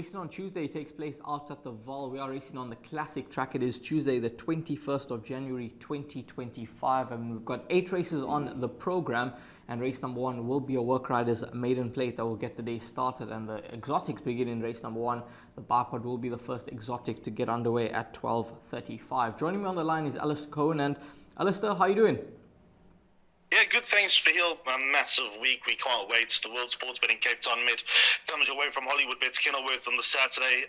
racing on Tuesday takes place out at the Vaal. We are racing on the classic track. It is Tuesday, the 21st of January 2025. And we've got 8 races on the program. And race number 1 will be a Work Riders maiden plate that will get the day started. And the exotics begin in race number 1. The bipod will be the first exotic to get underway at 12:35. Joining me on the line is Alistair Cohen. And Alistair, how are you doing? Yeah, good. Thanks, Vaal. A massive week. We can't wait. The World Sports Betting Cape Town Met comes your way from Hollywoodbets Kenilworth on the Saturday.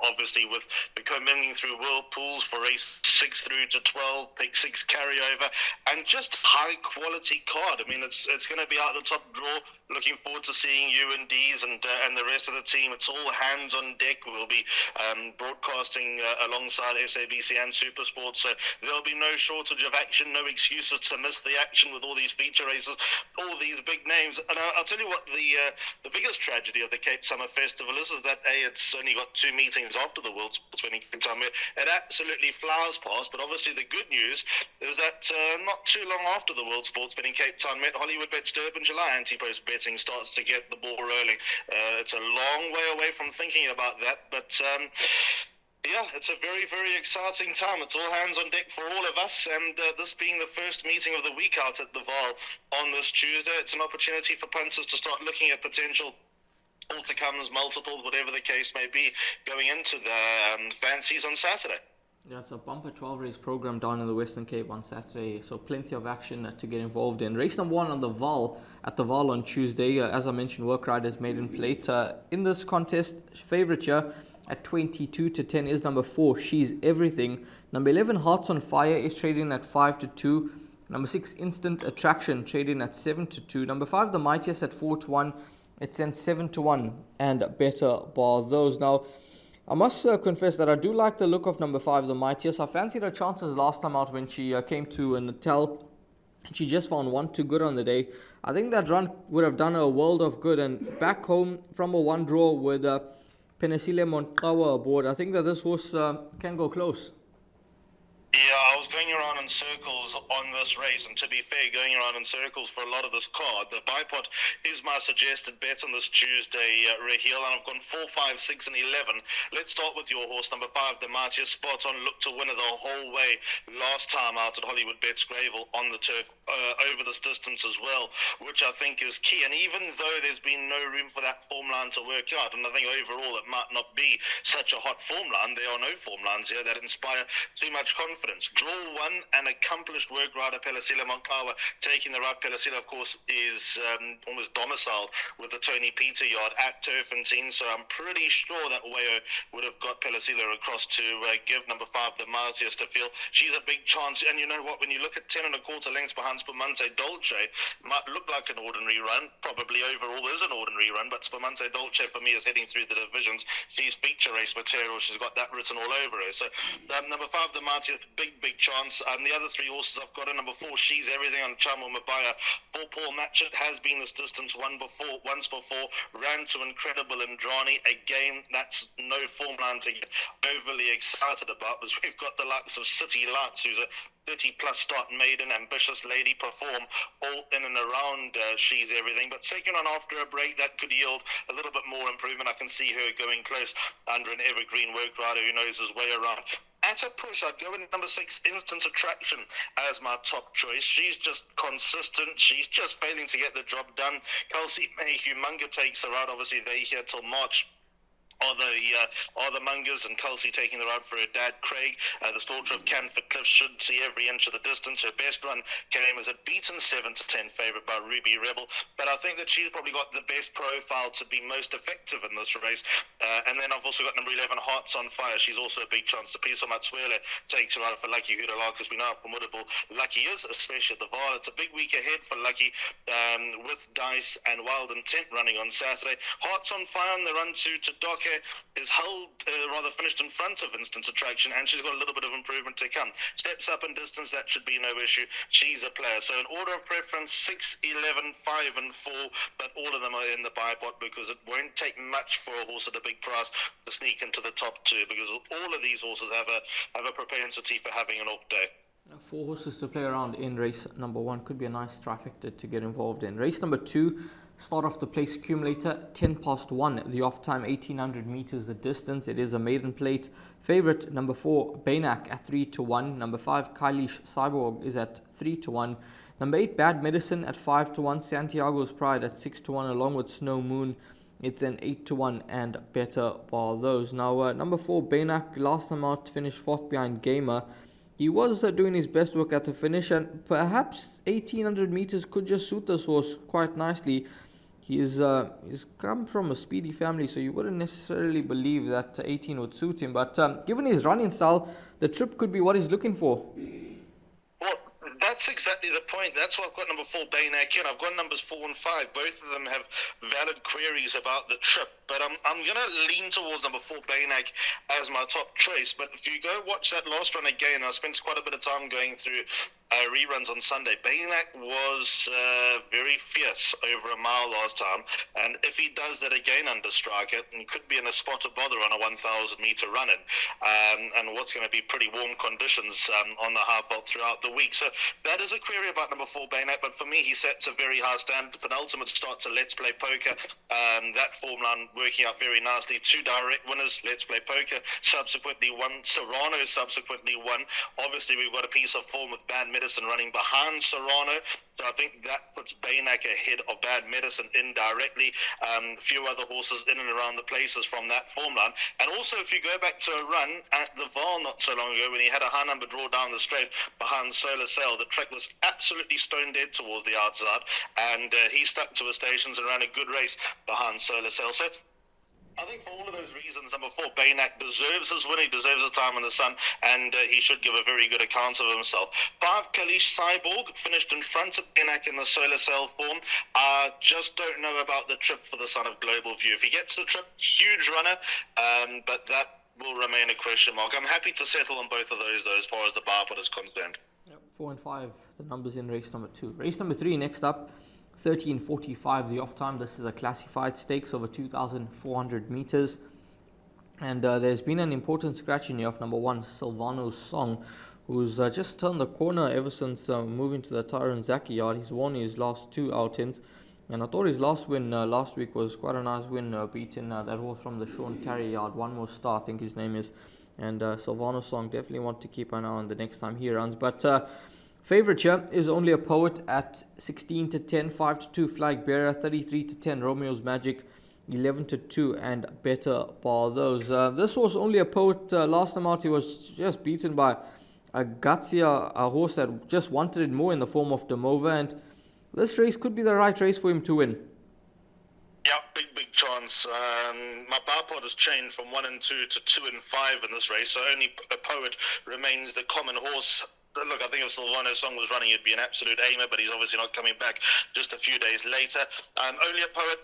Obviously, with the commingling through World Pools for race 6 through to 12, pick 6 carryover, and just high quality card. I mean, it's going to be out of the top draw. Looking forward to seeing you and Dees and the rest of the team. It's all hands on deck. We'll be broadcasting alongside SABC and Supersport, so there'll be no shortage of action, no excuses to miss the action with all these feature races, all these big names. And I'll tell you what, the biggest tragedy of the Cape Summer Festival is that it's only got 2 meetings after the World Sports Betting Cape Town. It absolutely flies past, but obviously the good news is that not too long after the World Sports Betting Cape Town Met, Hollywoodbets Durbanville anti-post betting starts to get the ball rolling. It's a long way away from thinking about that, but yeah, it's a very, very exciting time. It's all hands on deck for all of us, and this being the first meeting of the week out at the Vaal on this Tuesday, it's an opportunity for punters to start looking at potential all-to-comes, multiples, whatever the case may be, going into the fancies on Saturday. Yeah, it's a bumper 12-race program down in the Western Cape on Saturday, so plenty of action to get involved in. Race number 1 on the Vaal, at the Vaal on Tuesday, as I mentioned, Work Riders maiden plate. In this contest, favourite here at 22-10 is number 4, She's Everything. Number 11, Hearts on Fire, is trading at 5-2. Number 6, Instant Attraction, trading at 7-2. Number 5, The Mightiest at 4-1. It's then 7-1 and better bar those. Now, I must confess that I do like the look of number 5, The Mightiest. I fancied her chances last time out when she came to Natal. She just found 1 too good on the day. I think that run would have done her a world of good. And back home from a 1 draw with Penisile Monkawa aboard, I think that this horse can go close. Yeah, I was going around in circles on this race, and to be fair, going around in circles for a lot of this card. The bipod is my suggested bet on this Tuesday, Raheel, and I've gone 4, 5, 6, and 11. Let's start with your horse, number 5, the Mightiest, spot on, looked to win it the whole way last time out at Hollywoodbets Greyville on the turf, over this distance as well, which I think is key. And even though there's been no room for that form line to work out, and I think overall it might not be such a hot form line, there are no form lines here that inspire too much confidence. Draw 1, an accomplished Work Rider, Penisile Monkawa, taking the right. Penisile, of course, is almost domiciled with the Tony Peter yard at Turfentine, so I'm pretty sure that Wayo would have got Penisile across to give number 5, the Mightiest, a feel. She's a big chance, and you know what, when you look at 10.25 lengths behind Spumante Dolce, might look like an ordinary run, probably overall is an ordinary run, but Spumante Dolce for me is heading through the divisions. She's feature race material, she's got that written all over her. So number 5, the Mightiest, big chance. The other 3 horses I've got are number 4, She's Everything on Chamo Mabaya. For Paul Matchett, has been this distance once before, ran to Incredible Indrani. Again, that's no form line to get overly excited about, because we've got the likes of City Lights, who's a 30-plus start maiden, ambitious lady, Perform, all in and around She's Everything. But second on after a break, that could yield a little bit more improvement. I can see her going close under an evergreen Work Rider who knows his way around. At a push, I'd go in number 6, Instant Attraction, as my top choice. She's just consistent. She's just failing to get the job done. Kelsey Humunga takes her out. Obviously, they're here till March. Are the Mungers, and Kelsey taking the ride for her dad, Craig. The daughter of Canford Cliff should see every inch of the distance. Her best run came as a beaten 7-10 favourite by Ruby Rebel, but I think that she's probably got the best profile to be most effective in this race. And then I've also got number 11, Hearts on Fire. She's also a big chance. The piece on Matswele takes her out for Lucky Hudala, because we know how formidable Lucky is, especially at the Vaal. It's a big week ahead for Lucky, with Dice and Wild Intent running on Saturday. Hearts on Fire on the run to Docker is finished in front of Instant Attraction, and she's got a little bit of improvement to come. Steps up in distance, that should be no issue. She's a player. So in order of preference, 6, 11, 5 and 4, but all of them are in the bipod, because it won't take much for a horse at a big price to sneak into the top 2, because all of these horses have a propensity for having an off day. 4 horses to play around in race number 1 could be a nice trifecta to get involved in. Race number 2, Start off the place accumulator, 10 past 1, the off time, 1800 meters the distance. It is a maiden plate. Favorite, number 4, Baynak at 3 to 1. Number 5, Kailish Cyborg is at 3 to 1. Number 8, Bad Medicine at 5 to 1. Santiago's Pride at 6 to 1, along with Snow Moon. It's an 8 to 1 and better bar those. Now, number 4, Baynak, last time out, finished 4th behind Gamer. He was doing his best work at the finish, and perhaps 1800 meters could just suit this horse quite nicely. He's come from a speedy family, so you wouldn't necessarily believe that 18 would suit him. But given his running style, the trip could be what he's looking for. Well, that's exactly the point. That's why I've got number 4, Baynak, and I've got numbers 4 and 5. Both of them have valid queries about the trip. But I'm going to lean towards number 4, Baynak, as my top choice. But if you go watch that last run again, I spent quite a bit of time going through reruns on Sunday. Baynak was very fierce over a mile last time. And if he does that again under striker, he could be in a spot of bother on a 1,000-meter run-in. And what's going to be pretty warm conditions on the half vault throughout the week. So that is a query about number 4, Baynak. But for me, he sets a very high standard. Penultimate start to Let's Play Poker. That form line working out very nicely. 2 direct winners, Let's Play Poker, subsequently won. Serrano subsequently won. Obviously, we've got a piece of form with Bad Medicine running behind Serrano, so I think that puts Baynak ahead of Bad Medicine indirectly. A few other horses in and around the places from that form line. And also, if you go back to a run at the Vaal not so long ago, when he had a high number draw down the straight behind Solar Sail, the track was absolutely stone dead towards the outside, and he stuck to his stations and ran a good race behind Solar Sail. So I think for all of those reasons, number 4, Baynak deserves his win. He deserves his time in the sun, and he should give a very good account of himself. 5, Kailish Cyborg finished in front of Baynak in the Solar Sail form. I just don't know about the trip for the son of Global View. If he gets the trip, huge runner, but that will remain a question mark. I'm happy to settle on both of those, though, as far as the bar pot is concerned. Yep, 4 and 5, the numbers in race number 2. Race number 3 next up. 13:45 the off time. This is a classified stakes over 2,400 meters, and there's been an important scratch in here of number 1, Silvano's Song, who's just turned the corner ever since moving to the Tyrone Zaki yard. He's won his last 2 outings, and I thought his last win last week was quite a nice win, beating that horse from the Sean Tarry yard, One More Star I think his name is, and Silvano's Song definitely want to keep an eye on the next time he runs. But favorite here is Only a Poet at 16 to 10, 5 to 2 Flag Bearer, 33 to 10 Romeo's Magic, 11 to 2 and better bar those. This was Only a Poet. Last time out he was just beaten by a gutsier horse that just wanted it more in the form of Demova, and this race could be the right race for him to win. Yeah, big chance. My bar pot has changed from 1 and 2 to 2 and 5 in this race, so Only a Poet remains the common horse. Look, I think if Silvano's Song was running, it'd be an absolute aimer, but he's obviously not coming back just a few days later. Only a Poet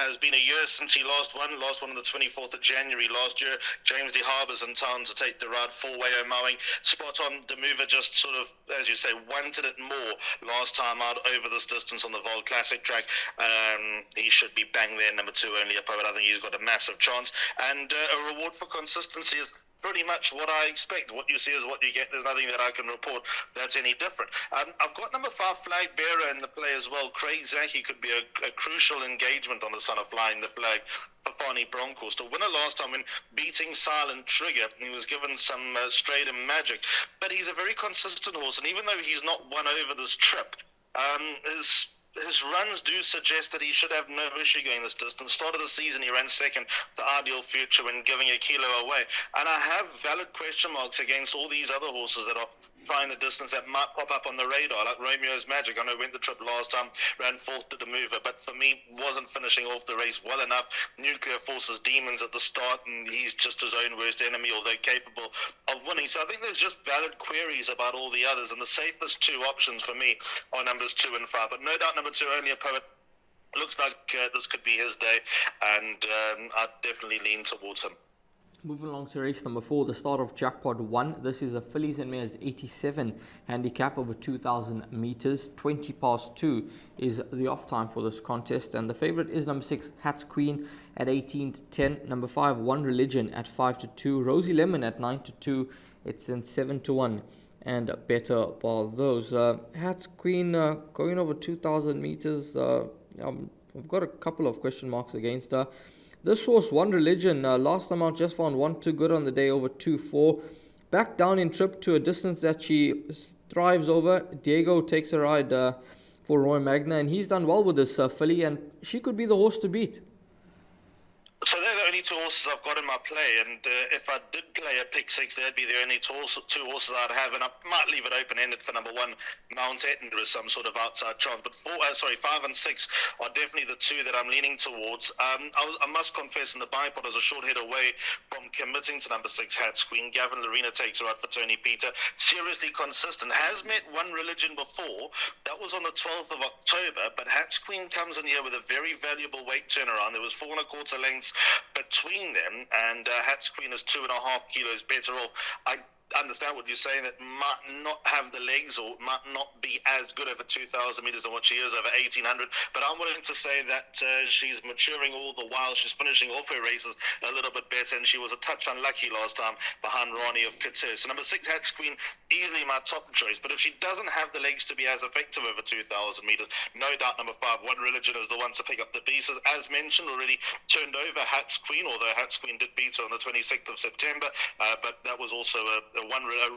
has been a year since he last won on the 24th of January last year. James de Harbour's in town to take the ride, 4-way mowing. Spot on, Demover just sort of, as you say, wanted it more last time out over this distance on the Vaal Classic track. He should be bang there, number 2, Only a Poet. I think he's got a massive chance. And a reward for consistency is pretty much what I expect. What you see is what you get. There's nothing that I can report that's any different. I've got number 5, Flag Bearer, in the play as well. Craig Zaki could be a crucial engagement on the son of Flying the Flag for Fani Broncos. The winner last time when beating Silent Trigger, he was given some straight and magic. But he's a very consistent horse, and even though he's not won over this trip, his runs do suggest that he should have no issue going this distance. Start of the season, he ran second to Ideal Future when giving a kilo away. And I have valid question marks against all these other horses that are trying the distance that might pop up on the radar, like Romeo's Magic. I know went the trip last time, ran 4th to the mover, but for me, wasn't finishing off the race well enough. Nuclear Force's Demons at the start, and he's just his own worst enemy, although capable of winning. So I think there's just valid queries about all the others, and the safest 2 options for me are numbers 2 and 5. But no doubt number 2, Only a Poet, looks like this could be his day, and I'd definitely lean towards him. Moving along to race number 4, the start of Jackpot 1. This is a fillies and mares 87 handicap over 2,000 meters. 20 past 2 is the off time for this contest, and the favorite is number 6, Hats Queen at 18 to 10. Number 5, One Religion at 5 to 2. Rosie Lemon at 9 to 2. It's in 7 to 1 and better bar those. Hats Queen going over 2,000 meters. we've got a couple of question marks against her. This horse, One Religion, last time out just found 1-2 good on the day over 2-4. Back down in trip to a distance that she thrives over. Diego takes a ride for Roy Magna, and he's done well with this filly, and she could be the horse to beat. So they're the only two horses I've got in my play, and if I did play a pick six, they'd be the only two horses I'd have, and I might leave it open-ended for number one, Mount Etna, as some sort of outside chance. But 5 and 6 are definitely the two that I'm leaning towards. I must confess, in the bipod, I was a short head away from committing to number 6, Hats Queen. Gavin Lorena takes her out for Tony Peter. Seriously consistent. Has met One Religion before. That was on the 12th of October, but Hats Queen comes in here with a very valuable weight turnaround. There was 4 1/4 lengths between them, and Hats Queen is 2.5 kilos better off. I understand what you're saying, that might not have the legs or might not be as good over 2,000 meters than what she is over 1,800, but I'm willing to say that she's maturing all the while. She's finishing off her races a little bit better, and she was a touch unlucky last time behind Rani of Qatar. So number 6, Hats Queen, easily my top choice, but if she doesn't have the legs to be as effective over 2,000 meters, no doubt number 5, One Religion, is the one to pick up the pieces. As mentioned, already turned over Hats Queen, although Hats Queen did beat her on the 26th of September, but that was also a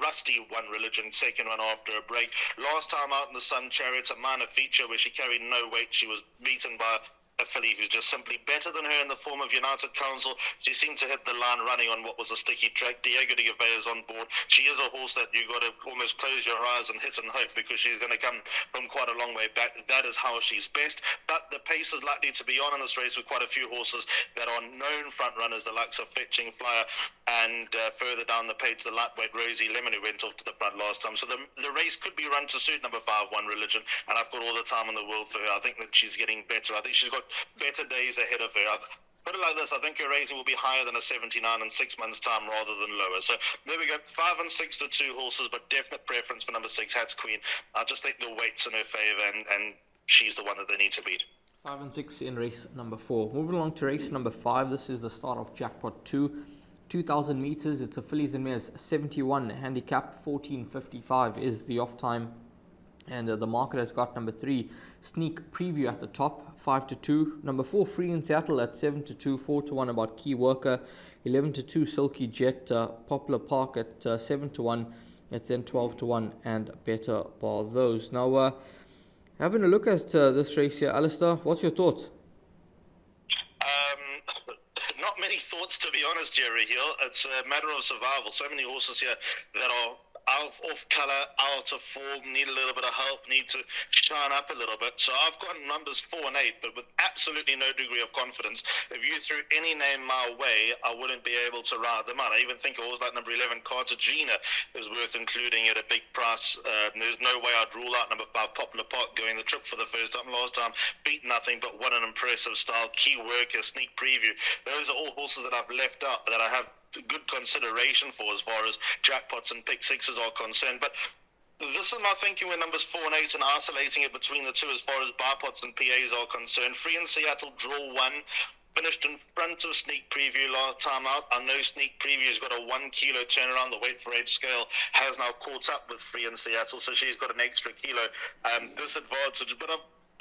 rusty One Religion, second one after a break. Last time out in the Sun Chariot, a minor feature where she carried no weight. She was beaten by a filly who's just simply better than her in the form of United Council. She seemed to hit the line running on what was a sticky track. Diego de Gavea is on board. She is a horse that you got to almost close your eyes and hit and hope, because she's going to come from quite a long way back. That is how she's best. But the pace is likely to be on in this race with quite a few horses that are known front runners, the likes of Fetching Flyer, and further down the page, the lightweight Rosie Lemon, who went off to the front last time. So the race could be run to suit number 5, One Religion, and I've got all the time in the world for her. I think that she's getting better. I think she's got better days ahead of her. Put it like this, I think her rating will be higher than a 79 in 6 months' time rather than lower. So there we go, 5 and 6 to 2 horses, but definite preference for number 6, Hats Queen. I just think the weight's in her favour, and she's the one that they need to beat. 5 and 6 in race number 4. Moving along to race number 5, this is the start of Jackpot 2. 2,000 meters, it's a fillies and mares 71 handicap, 14.55 is the off time. And the market has got number 3, Sneak Preview at the top, 5 to 2. Number 4, Free in Seattle at 7 to 2, 4 to 1 about Key Worker, 11 to 2, Silky Jet, Poplar Park at 7 to 1. It's then 12 to 1 and better bar those. Now, having a look at this race here, Alistair, what's your thoughts? Not many thoughts, to be honest, Jerry Hill. It's a matter of survival. So many horses here that are off colour, out of form, need a little bit of help, need to shine up a little bit. So I've got numbers 4 and 8, but with absolutely no degree of confidence. If you threw any name my way, I wouldn't be able to ride them out. I even think a horse like number 11, Cartagena, is worth including at a big price. There's no way I'd rule out number 5, Poplar Park, going the trip for the first time. Last time, beat nothing, but won an impressive style. Key Worker, Sneak Preview. Those are all horses that I've left out that I have good consideration for as far as jackpots and pick sixes are concerned. But this is my thinking with numbers 4 and 8 and isolating it between the two as far as bipods and PAs are concerned. Free in Seattle, draw 1. Finished in front of Sneak Preview last time out. I know Sneak Preview's got a 1 kilo turnaround. The weight for age scale has now caught up with Free in Seattle, so she's got an extra kilo disadvantage. But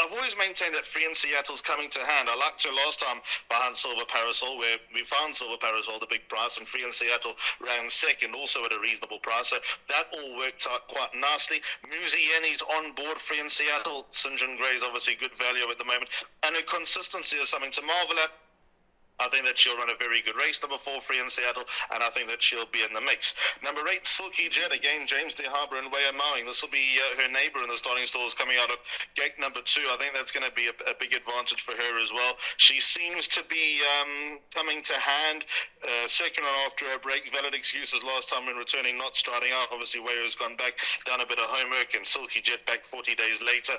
I've always maintained that Free in Seattle's coming to hand. I liked her last time behind Silver Parasol, where we found Silver Parasol the big price, and Free in Seattle ran second, also at a reasonable price. So that all worked out quite nicely. Muzieni's on board Free in Seattle. St. John Grey's obviously good value at the moment, and her consistency is something to marvel at. I think that she'll run a very good race, number 4, Free in Seattle, and I think that she'll be in the mix. Number 8, Silky Jet, again, James De Harbour and Weyer Mowing. This will be her neighbour in the starting stalls coming out of gate number 2. I think that's going to be a big advantage for her as well. She seems to be coming to hand. Second one after a break. Valid excuses last time when returning, not starting out. Obviously, Weyer's gone back, done a bit of homework, and Silky Jet back 40 days later.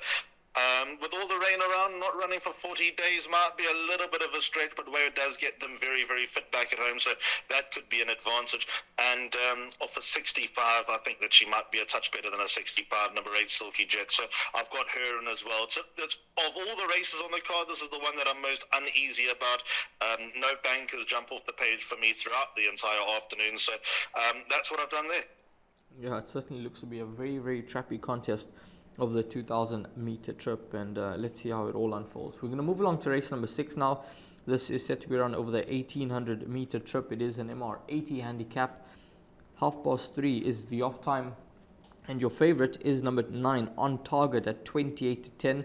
With all the rain around, not running for 40 days might be a little bit of a stretch, but Weyer does get them very, very fit back at home, so that could be an advantage. And off a 65, I think that she might be a touch better than a 65, number 8, Silky Jet. So I've got her in as well. So that's, of all the races on the card, this is the one that I'm most uneasy about. No bankers jump off the page for me throughout the entire afternoon, so that's what I've done there. Yeah, it certainly looks to be a very, very trappy contest of the 2,000 meter trip, and let's see how it all unfolds. We're going to move along to race number 6 now. This is set to be run over the 1,800 meter trip. It is an MR80 handicap. 3:30 is the off time, and your favorite is number 9 On Target at 28 to 10.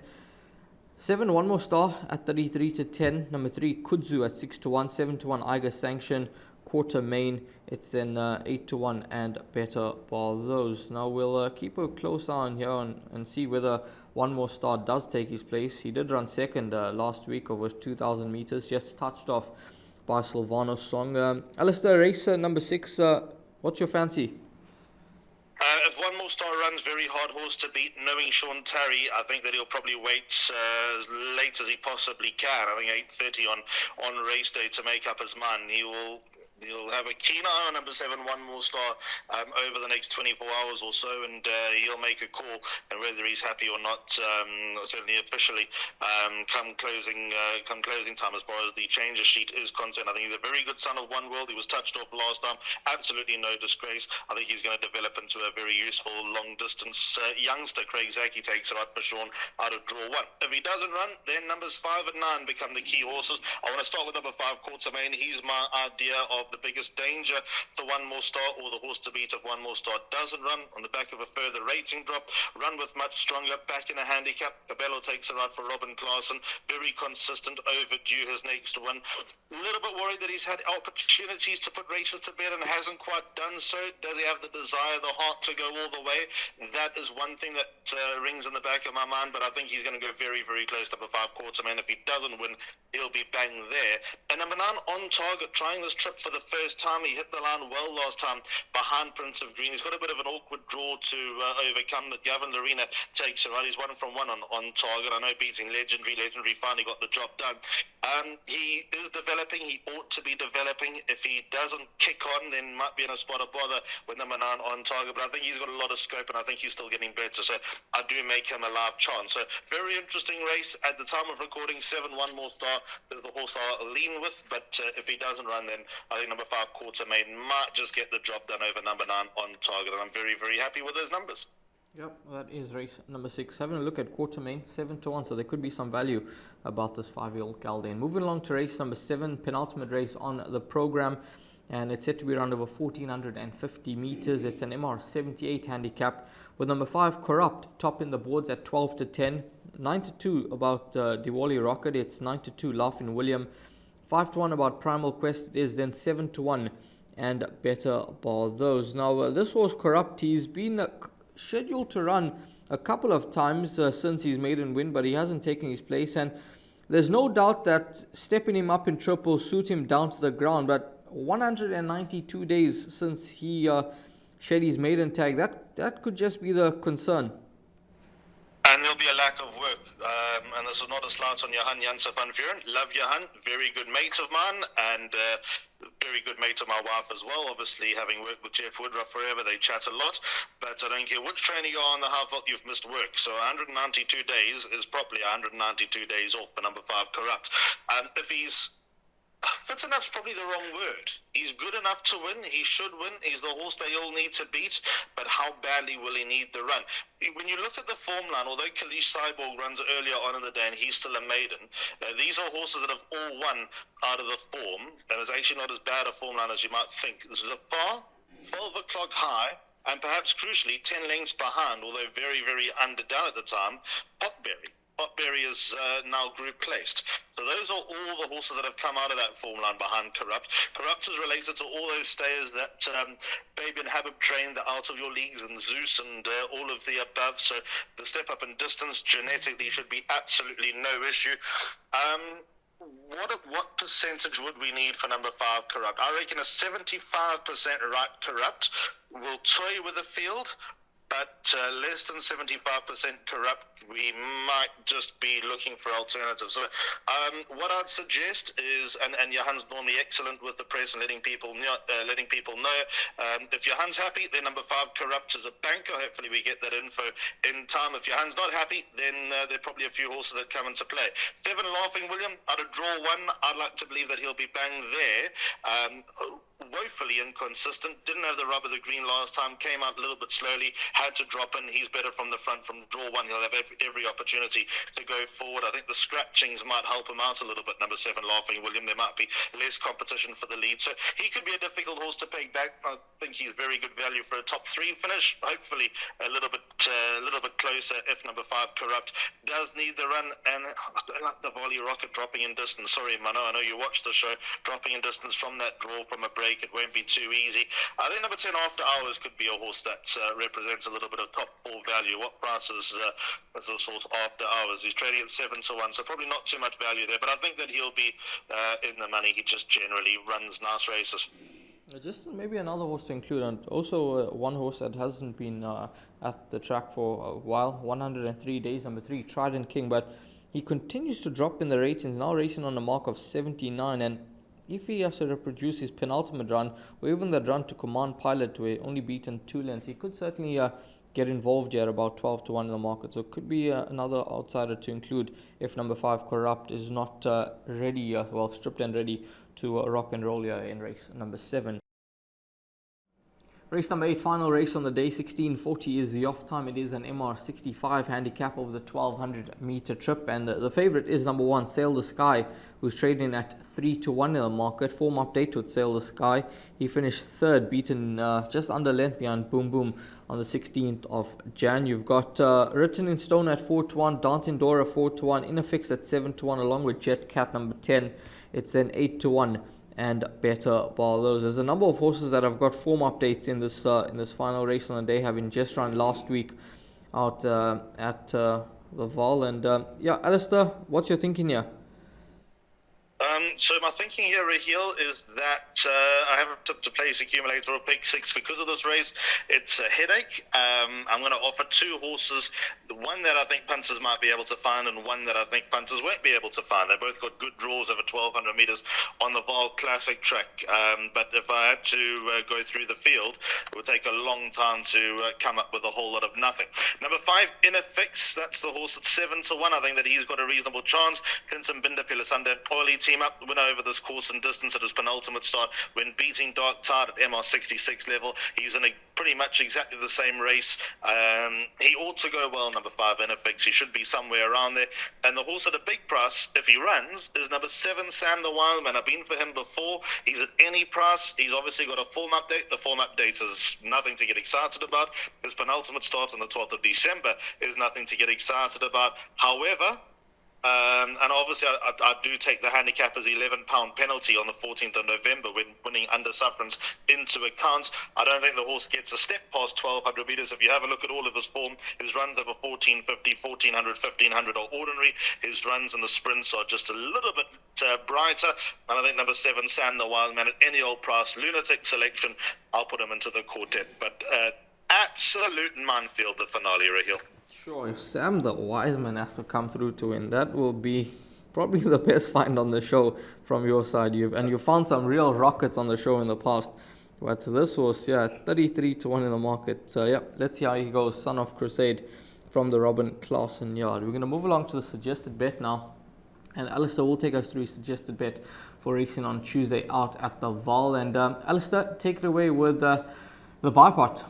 7 One More Star at 33 to 10. Number 3 Kudzu at 6 to 1. 7 to 1 Eiger Sanction. Quarter Main, it's then 8 to 1 and better Vaal. Those. Now we'll keep a close eye on here and see whether One More Star does take his place. He did run second last week over 2,000 meters, just touched off by Silvano Song. Alistair, race number 6, what's your fancy? If One More Star runs, very hard horse to beat, knowing Sean Tarry, I think that he'll probably wait as late as he possibly can. I think 8:30 on race day to make up his mind. He'll have a keen eye on number 7, One More Star, over the next 24 hours or so, and he'll make a call, and whether he's happy or not, certainly officially, come closing time as far as the changes sheet is concerned. I think he's a very good son of One World. He was touched off last time. Absolutely no disgrace. I think he's going to develop into a very useful long-distance youngster. Craig Zaki takes it out for Sean out of draw 1. If he doesn't run, then numbers 5 and 9 become the key horses. I want to start with number 5, Quartermain. He's my idea of the biggest danger for One More Star, or the horse to beat if One More Star doesn't run on the back of a further rating drop. Run with much stronger, back in a handicap. Cabello takes it out for Robin Klaasen. Very consistent, overdue his next win. A little bit worried that he's had opportunities to put races to bed and hasn't quite done so. Does he have the desire, the heart to go all the way? That is one thing that rings in the back of my mind, but I think he's going to go very, very close to number 5, Quartermain. If he doesn't win, he'll be bang there. And number 9, On Target, trying this trip for the first time. He hit the line well last time behind Prince of Green. He's got a bit of an awkward draw to overcome, but Gavin Lorena takes it right. He's 1 from 1 on Target. I know beating Legendary finally got the job done. He is developing. He ought to be developing. If he doesn't kick on, then might be in a spot of bother with number 9 On Target, but I think he's got a lot of scope, and I think he's still getting better, so I do make him a live chance. So very interesting race. At the time of recording, 7 One More Star is the horse I'll lean with, but if he doesn't run, then I think number 5 Quartermain might just get the job done over number 9 On Target, and I'm very, very happy with those numbers. Yep, that is race number 6. Having a look at Quartermain, 7 to 1, so there could be some value about this 5-year-old Galdane. Moving along to race number 7, penultimate race on the program, and it's set to be around over 1,450 meters. It's an MR78 handicap with number 5 Corrupt top in the boards at 12 to 10. 9 to 2 about Diwali Rocket. It's 9 to 2 Laughing William. 5 to 1 about Primal Quest. It is then 7 to 1 and better Vaal. Those. Now this horse Corrupt, he's been scheduled to run a couple of times since his maiden win, but he hasn't taken his place, and there's no doubt that stepping him up in trip will suit him down to the ground. But 192 days since he shed his maiden tag, that could just be the concern. And there'll be a lack of work. And this is not a slight on Johan Janse van Vuren. Love Johan, very good mate of mine, and very good mate of my wife as well. Obviously, having worked with Jeff Woodruff forever, they chat a lot. But I don't care which training you're on, how felt you've missed work. So 192 days is probably 192 days off for number 5 Corrupt. If he's That's enough's probably the wrong word. He's good enough to win. He should win. He's the horse they all need to beat. But how badly will he need the run? When you look at the form line, although Kalish Cyborg runs earlier on in the day and he's still a maiden, these are horses that have all won out of the form. And it's actually not as bad a form line as you might think. Zafar, 12 o'clock high, and perhaps crucially 10 lengths behind, although very, very underdone at the time, Potberry. Potberry is now group placed. So those are all the horses that have come out of that form line behind Corrupt. Corrupt is related to all those stayers that Baby and Habib trained, the Out of Your Leagues and Zeus and all of the above. So the step up in distance genetically should be absolutely no issue. What percentage would we need for number 5 Corrupt? I reckon a 75% right Corrupt will toy with the field, but less than 75% Corrupt, we might just be looking for alternatives. So what I'd suggest is, and Johan's normally excellent with the press and letting people know, if Johan's happy, then number 5 Corrupt is a banker. Hopefully we get that info in time. If Johan's not happy, then there are probably a few horses that come into play. 7 Laughing William, out of draw 1, I'd like to believe that he'll be bang there. Woefully inconsistent, didn't have the rub of the green last time, came out a little bit slowly, had to drop in, he's better from the front. From draw one, he'll have every opportunity to go forward. I think the scratchings might help him out a little bit. Number 7, Laughing William, there might be less competition for the lead, so he could be a difficult horse to peg back. I think he's very good value for a top 3 finish. Hopefully a little bit closer if number 5, Corrupt, does need the run. And I don't like the Volley Rocket dropping in distance. Sorry, Mano, I know you watched the show. Dropping in distance from that draw from a break, it won't be too easy. I think number 10, After Hours, could be a horse that represents a little bit of top 4 value. What price is this horse After Hours? He's trading at 7 to 1, so probably not too much value there, but I think that he'll be in the money. He just generally runs nice races. Just maybe another horse to include, and also one horse that hasn't been at the track for a while, 103 days, number 3, Trident King, but he continues to drop in the ratings, now racing on a mark of 79, and if he has to reproduce his penultimate run, or even that run to Command Pilot where only beaten 2 lengths, he could certainly get involved here about 12 to 1 in the market. So it could be another outsider to include if number 5, Corrupt, is not ready, stripped and ready to rock and roll here in race number 7. Race number 8, final race on the day, 16:40 is the off time. It is an MR65 handicap over the 1200 meter trip, and the favourite is number 1, Sail the Sky, who's trading at 3 to 1 in the market. Form update with Sail the Sky. He finished 3rd, beaten just under length behind Boom Boom on the 16th of Jan. You've got Written in Stone at 4 to 1, Dancing Dora 4 to 1, Inafix at 7 to 1, along with Jet Cat number 10. It's then 8 to 1. And Better Bar those. There's a number of horses that have got form updates in this final race on the day, having just run last week out at the Vaal. And Alistair, what's your thinking here? So my thinking here, Raheel, is that I haven't tipped to place accumulator or pick 6 because of this race. It's a headache. I'm going to offer 2 horses, one that I think punters might be able to find and one that I think punters won't be able to find. They both got good draws over 1200 metres on the Vaal Classic track. But if I had to go through the field, it would take a long time to come up with a whole lot of nothing. Number 5, Inafix. That's the horse at 7 to 1. I think that he's got a reasonable chance. Clinton Binder, Pilasanda, Oily team up. Winner over this course and distance at his penultimate start when beating Dark Tide at MR66 level. He's in a pretty much exactly the same race. He ought to go well, number 5, Inafix. He should be somewhere around there. And the horse at a big price, if he runs, is number 7, Sam the Wildman. I've been for him before. He's at any price. He's obviously got a form update. The form update is nothing to get excited about. His penultimate start on the 12th of December is nothing to get excited about. However, and obviously I do take the handicap as £11 penalty on the 14th of November when winning under sufferance into account. I don't think the horse gets a step past 1200 metres. If you have a look at all of his form, his runs over 1450, 1400, 1500 are ordinary. His runs in the sprints are just a little bit brighter. And I think number 7, Sam the Wildman, at any old price, lunatic selection, I'll put him into the quartet. But absolute minefield, the finale, Raheel. Sure, if Sam the Wiseman has to come through to win, that will be probably the best find on the show from your side. You found some real rockets on the show in the past. But this was 33 to 1 in the market. So let's see how he goes. Son of Crusade from the Robin Clausen yard. We're going to move along to the suggested bet now. And Alistair will take us through his suggested bet for racing on Tuesday out at the Vaal. And Alistair, take it away with the buy pot.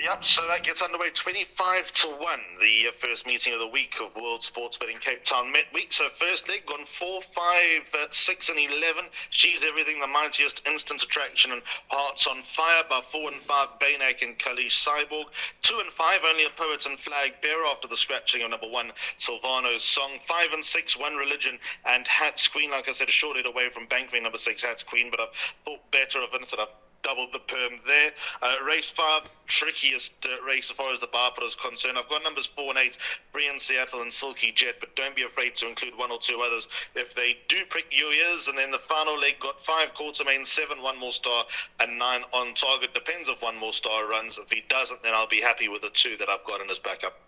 Yep, so that gets underway 25 to 1, the first meeting of the week of World Sports Betting Cape Town Midweek. So first leg gone 4, 5, 6 and 11. She's Everything, the Mightiest, Instant Attraction and Hearts on Fire by 4 and 5, Baynak and Kalish Cyborg. 2 and 5, Only a Poet and Flag Bearer after the scratching of number 1, Silvano's Song. 5 and 6, One Religion and Hats Queen. Like I said, a short hit away from banking number 6, Hats Queen, but I've thought better of Vincent. I've doubled the perm there. Race 5, trickiest race as far as the bar pot is concerned. I've got numbers 4 and 8, Brian Seattle and Silky Jet, but don't be afraid to include 1 or 2 others if they do prick your ears. And then the final leg got 5 Quartermain, 7 One More Star and 9 On Target. Depends if One More Star runs. If he doesn't, then I'll be happy with the 2 that I've got in his backup.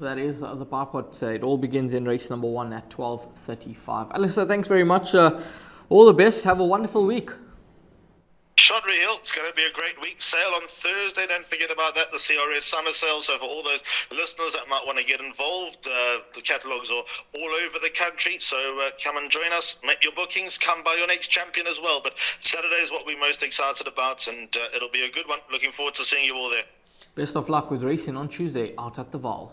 That is the bar pot. It all begins in race number 1 at 12:35. Alistair, thanks very much. All the best. Have a wonderful week. Shot Hill, it's going to be a great week. Sale on Thursday, don't forget about that, the CRS summer sale. So for all those listeners that might want to get involved, the catalogues are all over the country. So come and join us, make your bookings, come by your next champion as well. But Saturday is what we're most excited about, and it'll be a good one. Looking forward to seeing you all there. Best of luck with racing on Tuesday out at the Vaal.